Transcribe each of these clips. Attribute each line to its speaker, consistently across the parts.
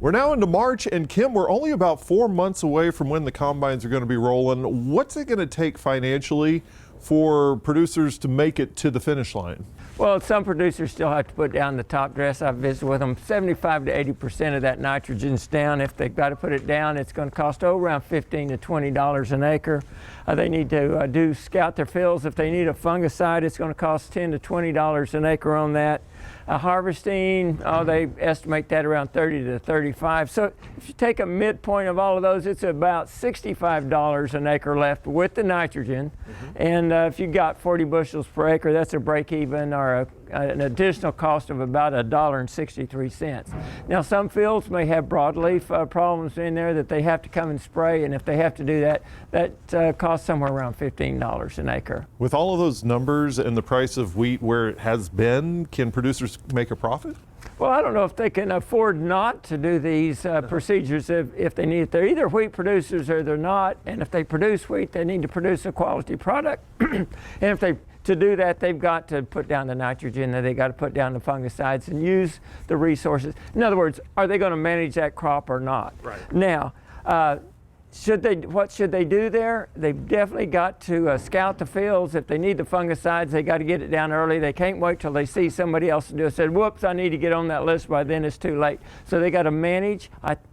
Speaker 1: We're now into March, and Kim, we're only about 4 months away from when the combines are going to be rolling. What's it going to take financially for producers to make it to the finish line?
Speaker 2: Well, some producers still have to put down the top dress. I've visited with them. 75 to 80% of that nitrogen's down. If they've got to put it down, it's going to cost around $15 to $20 an acre. They need to scout their fields. If they need a fungicide, it's going to cost $10 to $20 an acre on that. Harvesting, they estimate that around 30 to 35. So if you take a midpoint of all of those, it's about $65 an acre left with the nitrogen. And if you got 40 bushels per acre, that's a break even or an additional cost of about $1.63. Now some fields may have broadleaf problems in there that they have to come and spray, and if they have to do that, that costs somewhere around $15 an acre.
Speaker 1: With all of those numbers and the price of wheat where it has been, can producers make a profit?
Speaker 2: Well, I don't know if they can afford not to do these procedures if they need it. They're either wheat producers or they're not, and if they produce wheat, they need to produce a quality product. And if to do that, they've got to put down the nitrogen, and they've got to put down the fungicides and use the resources. In other words, are they going to manage that crop or not?
Speaker 1: Right.
Speaker 2: Now, what should they do there? They've definitely got to scout the fields. If they need the fungicides, they got to get it down early. They can't wait till they see somebody else do it. Said, whoops, I need to get on that list. By then it's too late. So they got to manage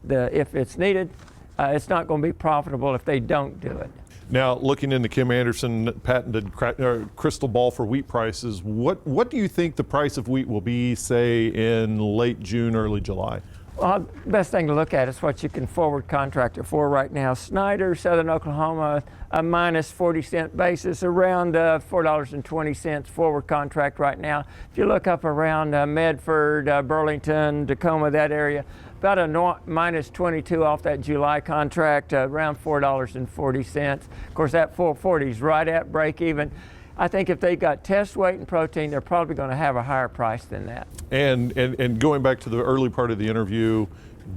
Speaker 2: if it's needed. It's not going to be profitable if they don't do it.
Speaker 1: Now, looking into Kim Anderson patented crystal ball for wheat prices, what do you think the price of wheat will be, say, in late June, early July?
Speaker 2: Well, the best thing to look at is what you can forward contract it for right now. Snyder, Southern Oklahoma, a minus 40-cent basis, around $4.20 forward contract right now. If you look up around Medford, Burlington, Tacoma, that area, about a minus 22 off that July contract, around $4.40. Of course, that 440 is right at break even. I think if they got test weight and protein, they're probably going to have a higher price than that.
Speaker 1: And going back to the early part of the interview,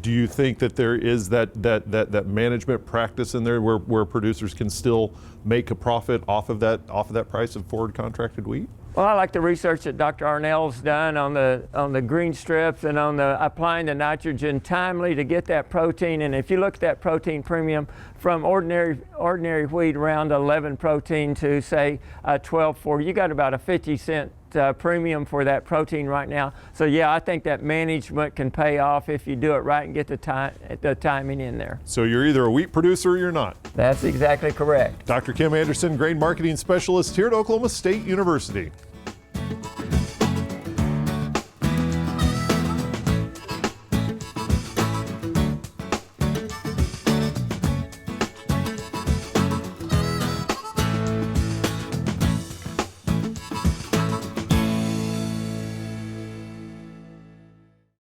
Speaker 1: do you think that there is that management practice in there where producers can still make a profit off of that price of forward contracted wheat?
Speaker 2: Well, I like the research that Dr. Arnell's done on the green strips and on the applying the nitrogen timely to get that protein. And if you look at that protein premium from ordinary wheat around 11 protein to say 12.4, you got about a 50-cent premium for that protein right now. So yeah, I think that management can pay off if you do it right and get the timing in there.
Speaker 1: So you're either a wheat producer or you're not.
Speaker 2: That's exactly correct.
Speaker 1: Dr. Kim Anderson, grain marketing specialist here at Oklahoma State University.